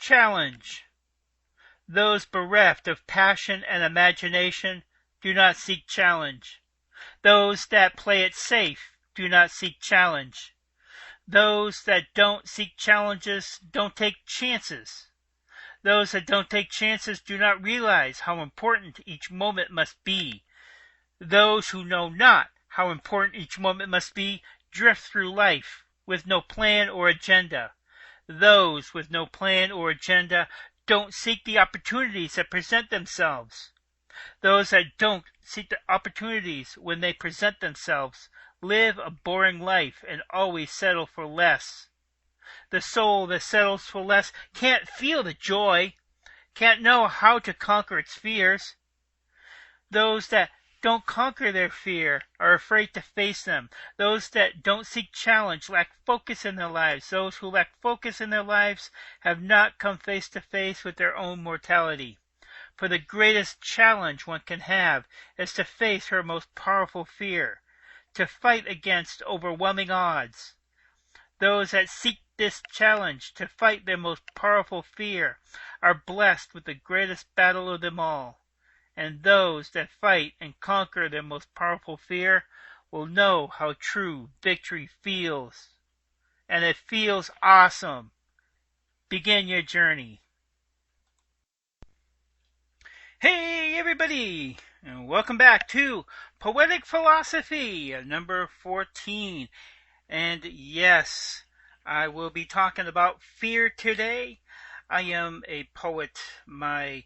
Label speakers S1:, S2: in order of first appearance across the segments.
S1: challenge. Those bereft of passion and imagination do not seek challenge. Those that play it safe do not seek challenge. Those that don't seek challenges don't take chances. Those that don't take chances do not realize how important each moment must be. Those who know not how important each moment must be drift through life with no plan or agenda. Those with no plan or agenda don't seek the opportunities that present themselves. Those that don't seek the opportunities when they present themselves live a boring life and always settle for less. The soul that settles for less can't feel the joy, can't know how to conquer its fears. Those that don't conquer their fear are afraid to face them. Those that don't seek challenge lack focus in their lives. Those who lack focus in their lives have not come face to face with their own mortality. For the greatest challenge one can have is to face her most powerful fear, to fight against overwhelming odds. Those that seek this challenge to fight their most powerful fear are blessed with the greatest battle of them all. And those that fight and conquer their most powerful fear will know how true victory feels. And it feels awesome. Begin your journey. Hey everybody, and welcome back to Poetic Philosophy, number 14. And yes, I will be talking about fear today. I am a poet. My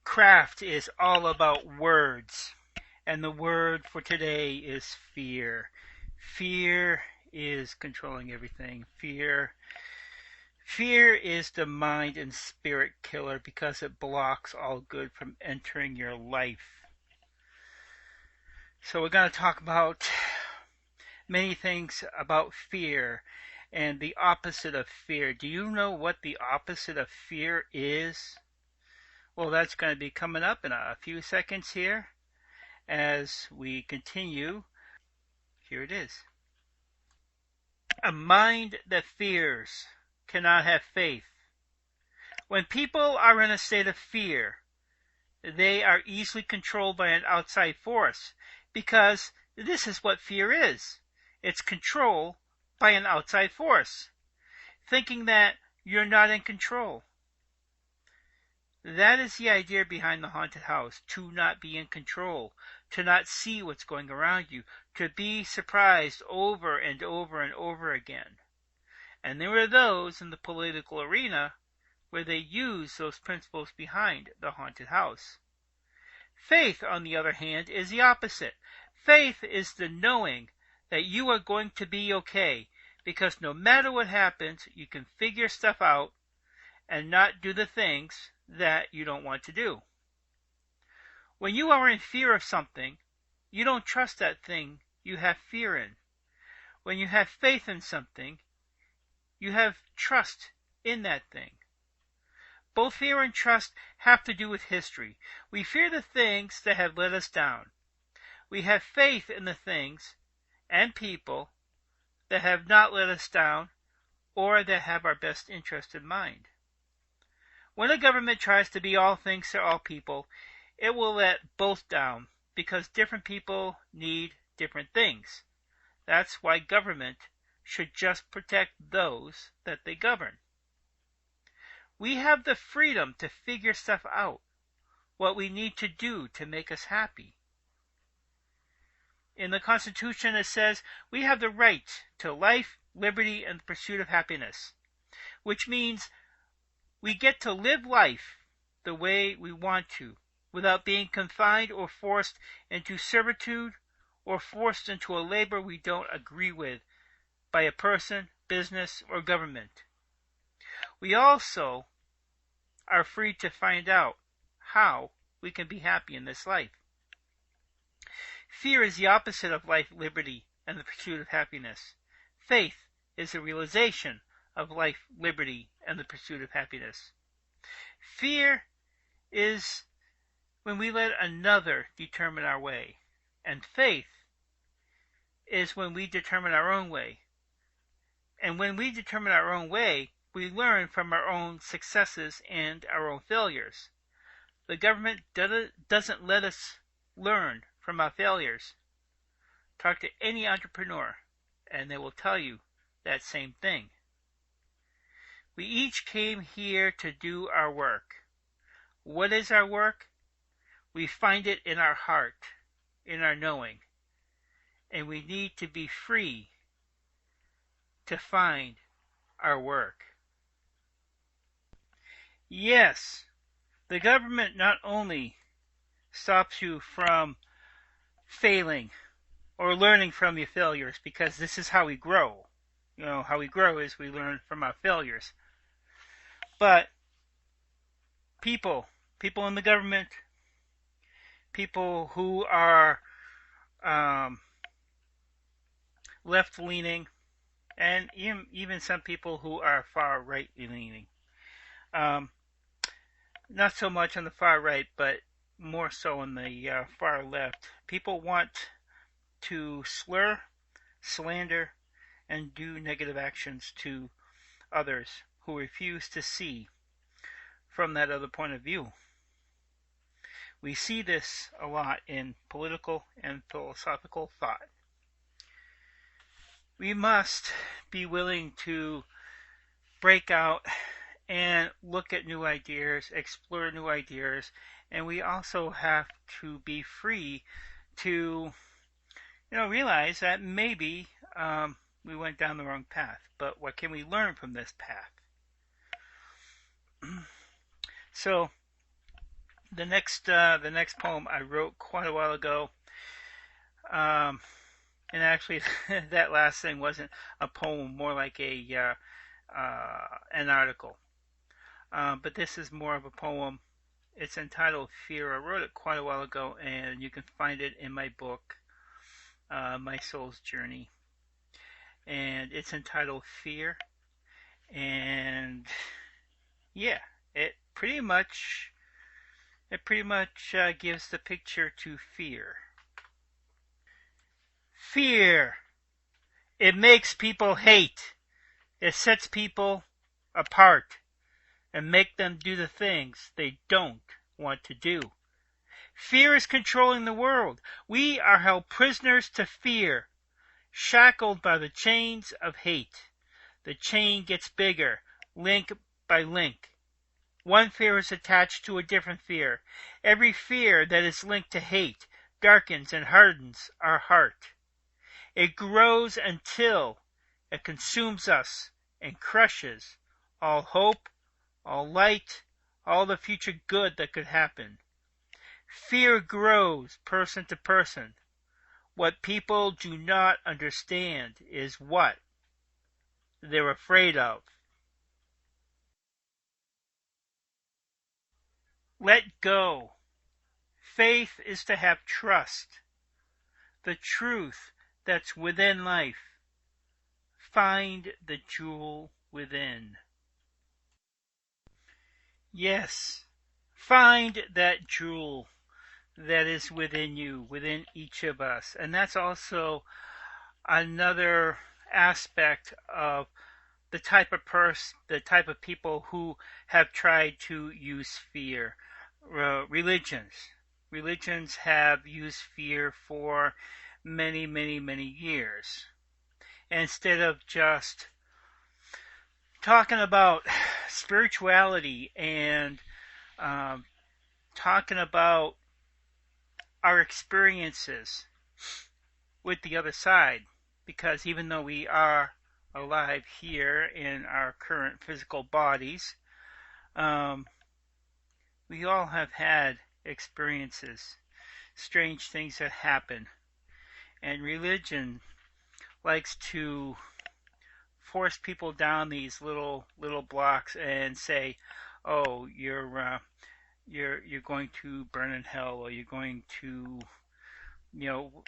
S1: craft is all about words, and the word for today is fear. Fear is controlling everything. Fear is the mind and spirit killer because it blocks all good from entering your life. So we're going to talk about many things about fear and the opposite of fear. Do you know what the opposite of fear is? Well, that's going to be coming up in a few seconds here as we continue. Here it is. A mind that fears cannot have faith. When people are in a state of fear, they are easily controlled by an outside force, because this is what fear is. It's control by an outside force, thinking that you're not in control. That is the idea behind the haunted house, to not be in control, to not see what's going around you, to be surprised over and over and over again. And there are those in the political arena where they use those principles behind the haunted house. Faith, on the other hand, is the opposite. Faith is the knowing that you are going to be okay, because no matter what happens, you can figure stuff out and not do the things that you don't want to do. When you are in fear of something, you don't trust that thing you have fear in. When you have faith in something, you have trust in that thing. Both fear and trust have to do with history. We fear the things that have let us down. We have faith in the things and people that have not let us down or that have our best interest in mind. When a government tries to be all things to all people, it will let both down because different people need different things. That's why government should just protect those that they govern. We have the freedom to figure stuff out, what we need to do to make us happy. In the Constitution it says we have the right to life, liberty, and the pursuit of happiness, which means we get to live life the way we want to, without being confined or forced into servitude or forced into a labor we don't agree with by a person, business, or government. We also are free to find out how we can be happy in this life. Fear is the opposite of life, liberty, and the pursuit of happiness. Faith is the realization of life, liberty, and the pursuit of happiness. Fear is when we let another determine our way, and faith is when we determine our own way. And when we determine our own way, we learn from our own successes and our own failures. The government doesn't let us learn from our failures. Talk to any entrepreneur, and they will tell you that same thing. We each came here to do our work. What is our work? We find it in our heart, in our knowing. And we need to be free to find our work. Yes, the government not only stops you from failing or learning from your failures, because this is how we grow. How we grow is we learn from our failures. But people in the government, people who are left-leaning, and even some people who are far right-leaning. Not so much on the far right, but more so on the far left. People want to slur, slander, and do negative actions to others who refuse to see from that other point of view. We see this a lot in political and philosophical thought. We must be willing to break out and look at new ideas, explore new ideas, and we also have to be free to, realize that maybe we went down the wrong path. But what can we learn from this path? So, the next poem I wrote quite a while ago, and actually that last thing wasn't a poem, more like an article. But this is more of a poem. It's entitled Fear. I wrote it quite a while ago, and you can find it in my book, My Soul's Journey. And it's entitled Fear. And yeah, it pretty much gives the picture to fear. Fear. It makes people hate. It sets people apart and make them do the things they don't want to do. Fear is controlling the world. We are held prisoners to fear, shackled by the chains of hate. The chain gets bigger, link by link. One fear is attached to a different fear. Every fear that is linked to hate darkens and hardens our heart. It grows until it consumes us and crushes all hope, all light, all the future good that could happen. Fear grows person to person. What people do not understand is what they're afraid of. Let go. Faith is to have trust. The truth that's within life. Find the jewel within. Yes, find that jewel that is within you, within each of us. And that's also another aspect of the type of people who have tried to use fear. Religions have used fear for many, many, many years. Instead of just talking about spirituality and talking about our experiences with the other side, because even though we are alive here in our current physical bodies, we all have had experiences, strange things that happen, and religion likes to force people down these little blocks and say, "Oh, you're going to burn in hell, or you're going to,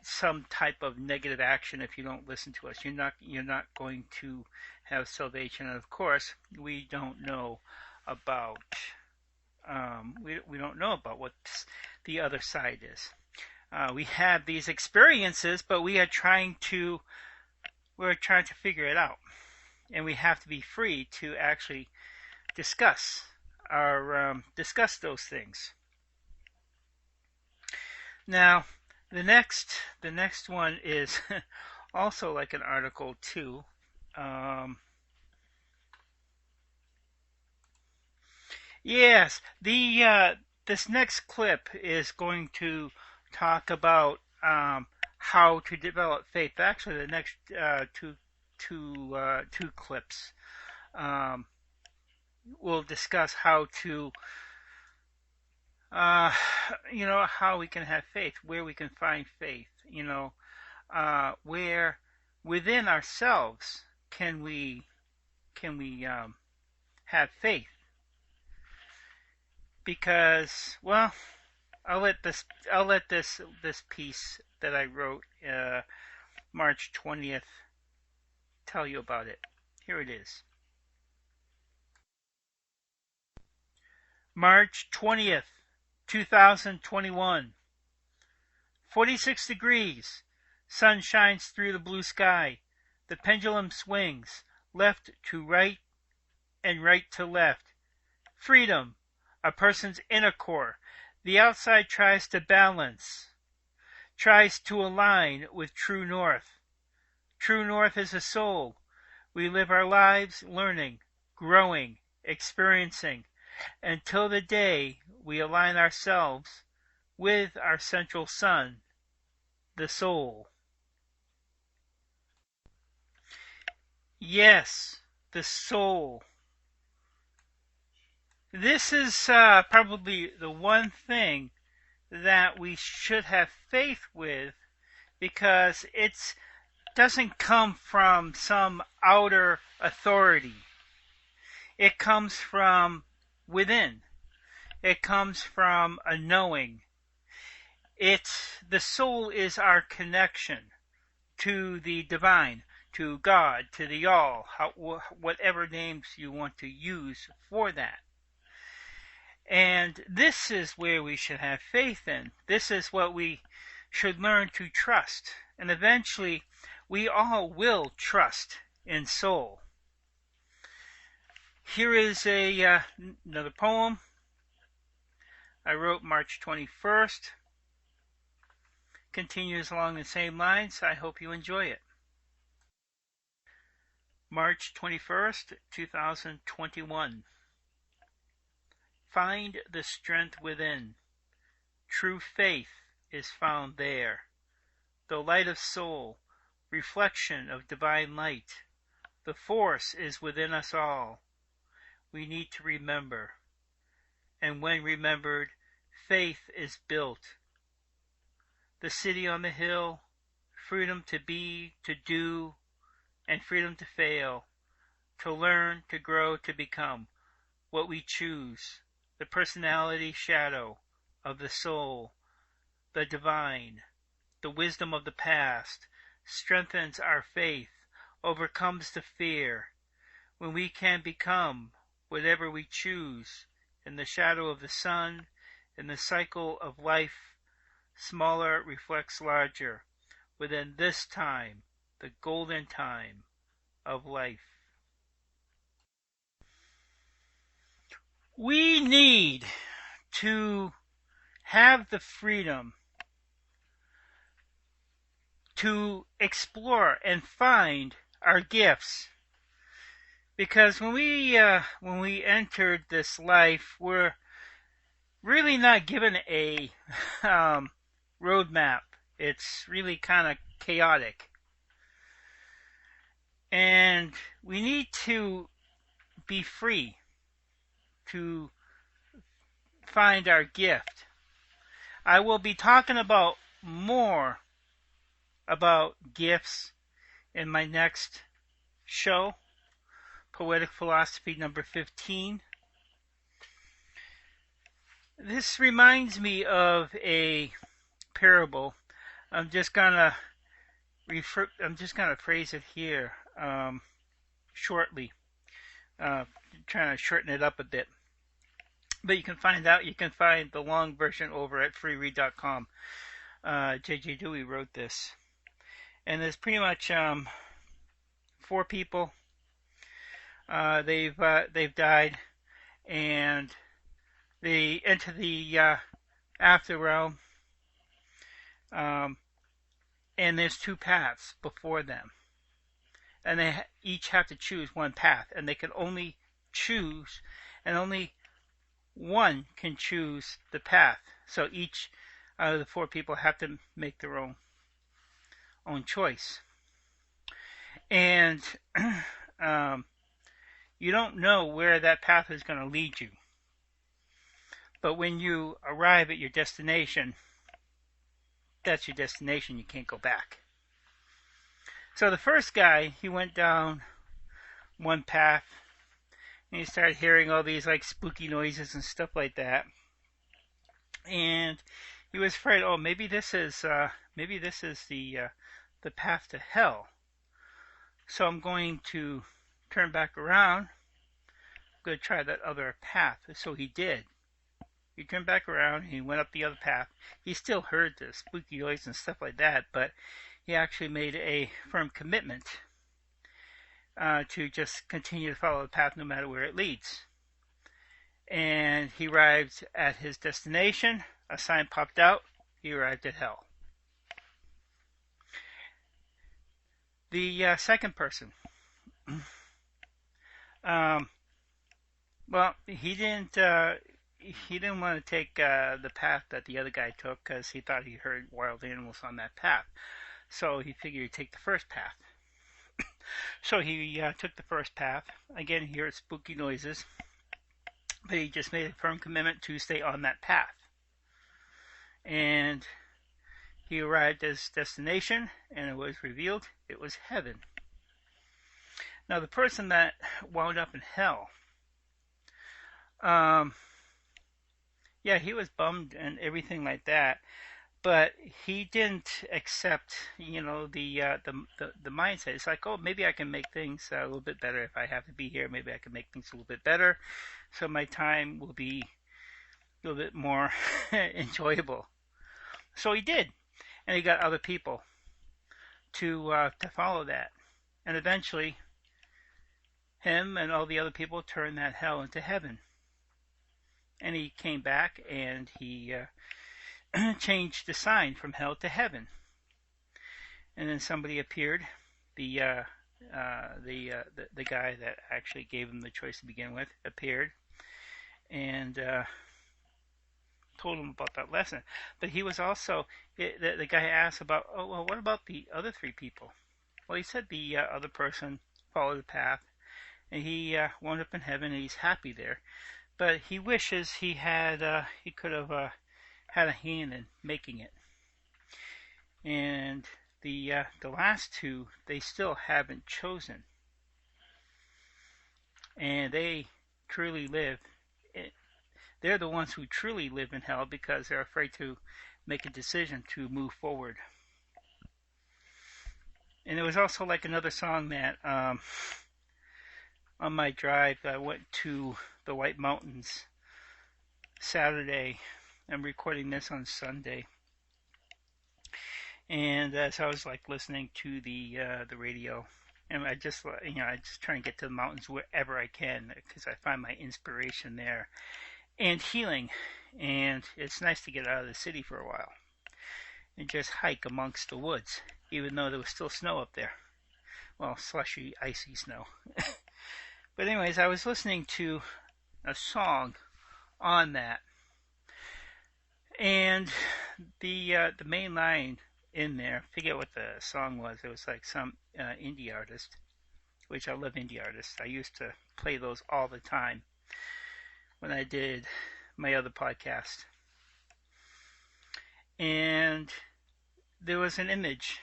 S1: some type of negative action if you don't listen to us. You're not going to have salvation." And of course, we don't know about we don't know about what the other side is. We have these experiences, but we're trying to figure it out. and we have to be free to actually discuss discuss those things. Now, the next one is also like an article too. Yes, this next clip is going to talk about how to develop faith. Actually, the next two clips will discuss how to how we can have faith, where we can find faith. Where within ourselves can we have faith? Because, well, I'll let this piece that I wrote March 20th tell you about it. Here it is. March 20th, 2021. 46 degrees. Sun shines through the blue sky. The pendulum swings left to right and right to left. Freedom, a person's inner core. The outside tries to balance, tries to align with true north. True north is a soul. We live our lives learning, growing, experiencing, until the day we align ourselves with our central sun, the soul. Yes, the soul. This is probably the one thing that we should have faith with, because it doesn't come from some outer authority. It comes from within. It comes from a knowing. The soul is our connection to the divine, to God, to the all, whatever names you want to use for that. And this is where we should have faith in. This is what we should learn to trust. And eventually, we all will trust in soul. Here is another poem I wrote March 21st. Continues along the same lines. I hope you enjoy it. March 21st, 2021. Find the strength within. True faith is found there. The light of soul, reflection of divine light. The force is within us all. We need to remember. And when remembered, faith is built. The city on the hill, freedom to be, to do, and freedom to fail, to learn, to grow, to become what we choose. The personality shadow of the soul, the divine, the wisdom of the past, strengthens our faith, overcomes the fear. When we can become whatever we choose, in the shadow of the sun, in the cycle of life, smaller reflects larger, within this time, the golden time of life. We need to have the freedom to explore and find our gifts. Because when we entered this life, we're really not given a roadmap. It's really kind of chaotic. And we need to be free to find our gift. I will be talking about more about gifts in my next show, Poetic Philosophy number 15. This reminds me of a parable. I'm just gonna phrase it here shortly, trying to shorten it up a bit. But you can find the long version over at freeread.com. J.J. Dewey wrote this. And there's pretty much 4 people. they've died, and they enter the after realm, um, and there's two paths before them, and they each have to choose one path, and they can only choose, and only one can choose the path. So each out of the four people have to make their own choice, and you don't know where that path is going to lead you. But when you arrive at your destination, that's your destination. You can't go back. So the first guy, he went down one path, and he started hearing all these like spooky noises and stuff like that. And he was afraid, oh, maybe this is the path to hell. So I'm going to turn back around. I'm going to try that other path. So he did. He turned back around, and he went up the other path. He still heard the spooky noise and stuff like that, but he actually made a firm commitment to just continue to follow the path no matter where it leads. And he arrived at his destination. A sign popped out. He arrived at hell. The second person, well, he didn't want to take the path that the other guy took because he thought he heard wild animals on that path. So he figured he'd take the first path. So he took the first path. Again, he heard spooky noises, but he just made a firm commitment to stay on that path. And he arrived at his destination, and it was revealed it was heaven. Now, the person that wound up in hell, yeah, he was bummed and everything like that, but he didn't accept, the mindset. It's like, oh, maybe I can make things a little bit better if I have to be here. Maybe I can make things a little bit better, so my time will be a little bit more enjoyable. So he did, and he got other people to follow that, and eventually, him and all the other people turned that hell into heaven. And he came back and he changed the sign from hell to heaven. And then somebody appeared, the guy that actually gave him the choice to begin with appeared, and told him about that lesson. But he was also, the guy asked about, oh, well, what about the other three people? Well, he said the other person followed the path, and he wound up in heaven, and he's happy there. But he wishes he could have had a hand in making it. And the last two, they still haven't chosen, and they truly live. They're the ones who truly live in hell because they're afraid to make a decision to move forward. And there was also like another song that on my drive, I went to the White Mountains Saturday. I'm recording this on Sunday, and as I was like listening to the radio, and I just try and get to the mountains wherever I can because I find my inspiration there and healing. And it's nice to get out of the city for a while and just hike amongst the woods, even though there was still snow up there. Well, slushy, icy snow. But anyways, I was listening to a song on that, and the main line in there, I forget what the song was. It was like some indie artist, which I love indie artists. I used to play those all the time when I did my other podcast. And there was an image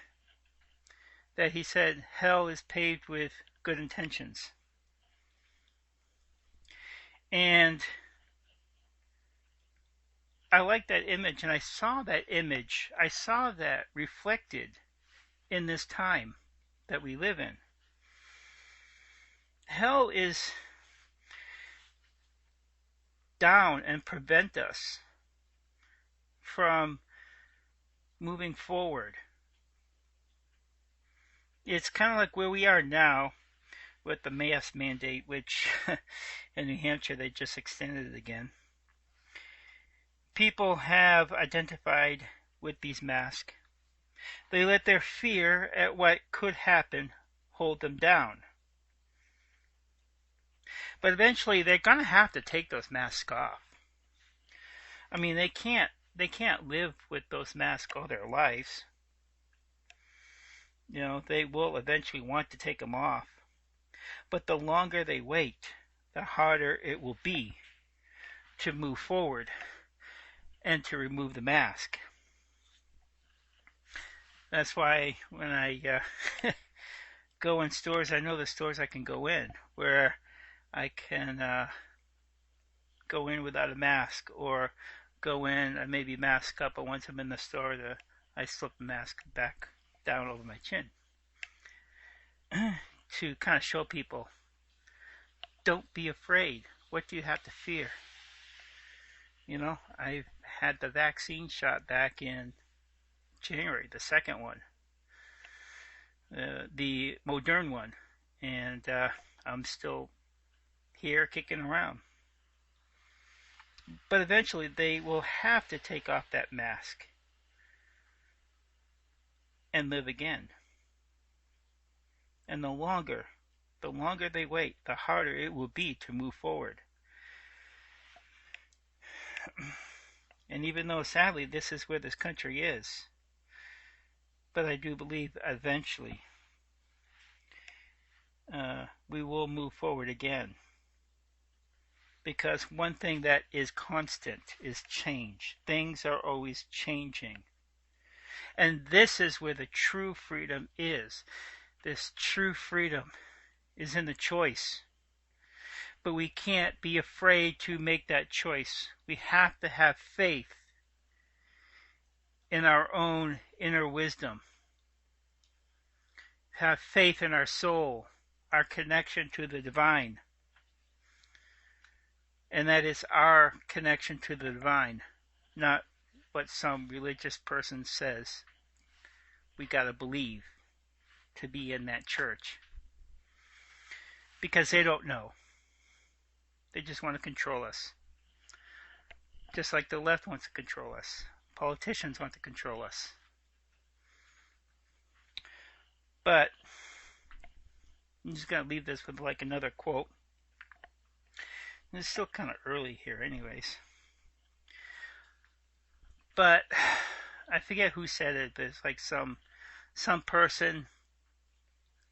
S1: that he said, hell is paved with good intentions. And I liked that image, and I saw that image. I saw that reflected in this time that we live in. Hell is down and prevent us from moving forward. It's kind of like where we are now. with the mask mandate, which in New Hampshire they just extended it again. People have identified with these masks. They let their fear at what could happen hold them down. But eventually they're going to have to take those masks off. I mean, they can't live with those masks all their lives. You know, they will eventually want to take them off. But the longer they wait, the harder it will be to move forward and to remove the mask. That's why when I go in stores, I know the stores I can go in where I can go in without a mask, or go in and maybe mask up, but once I'm in the store, I slip the mask back down over my chin to kind of show people, don't be afraid. What do you have to fear? You know, I had the vaccine shot back in January, the second one, the Modern one, and I'm still here kicking around. But eventually they will have to take off that mask and live again. And the longer they wait, the harder it will be to move forward. And even though sadly this is where this country is, but I do believe eventually we will move forward again. Because one thing that is constant is change. Things are always changing. And this is where the true freedom is. This true freedom is in the choice. But we can't be afraid to make that choice. We have to have faith in our own inner wisdom. Have faith in our soul, our connection to the divine. And that is our connection to the divine, not what some religious person says we got to believe to be in that church. Because they don't know. They just want to control us. Just like the left wants to control us. Politicians want to control us. But I'm just going to leave this with like another quote. It's still kind of early here anyways. But I forget who said it, but it's like some person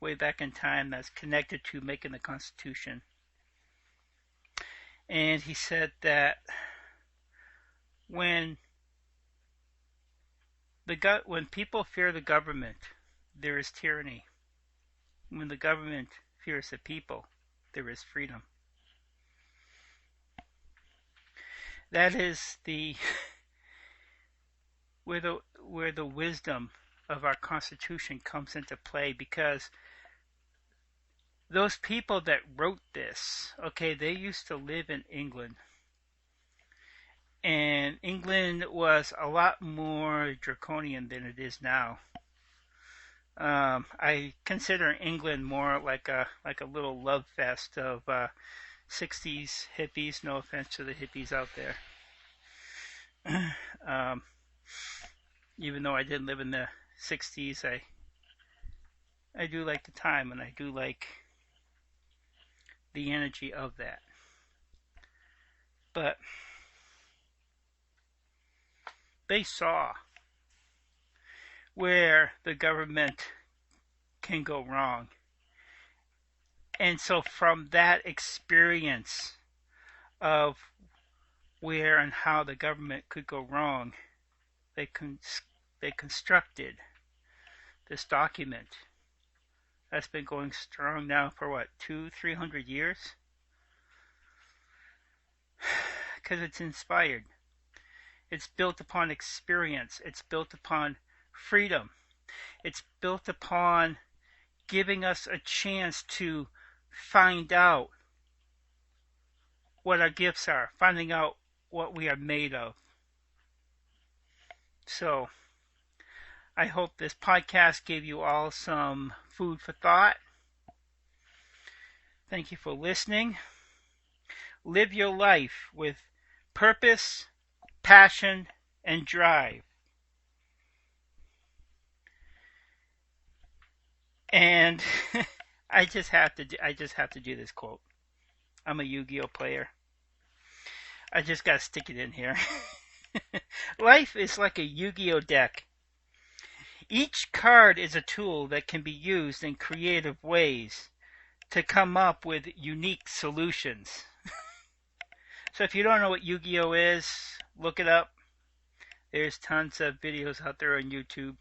S1: way back in time that's connected to making the Constitution. And he said that when people fear the government, there is tyranny. When the government fears the people, there is freedom. That is where the wisdom of our Constitution comes into play, because those people that wrote this, okay, they used to live in England. And England was a lot more draconian than it is now. I consider England more like a little love fest of 60s hippies. No offense to the hippies out there. Even though I didn't live in the 60s, I do like the time, and I do like the energy of that. But they saw where the government can go wrong. And so from that experience of where and how the government could go wrong, they constructed this document that's been going strong now for what, 200-300 years? Because it's inspired. It's built upon experience. It's built upon freedom. It's built upon giving us a chance to find out what our gifts are, finding out what we are made of. So, I hope this podcast gave you all some food for thought. Thank you for listening. Live your life with purpose, passion, and drive. And I just have to do this quote. I'm a Yu-Gi-Oh player. I just gotta stick it in here. Life is like a Yu-Gi-Oh deck. Each card is a tool that can be used in creative ways to come up with unique solutions. So if you don't know what Yu-Gi-Oh is, look it up. There's tons of videos out there on YouTube.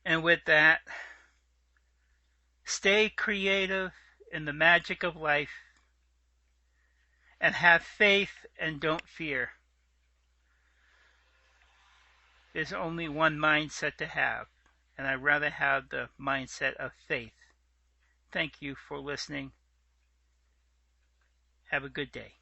S1: And with that, stay creative in the magic of life and have faith and don't fear. There's only one mindset to have, and I'd rather have the mindset of faith. Thank you for listening. Have a good day.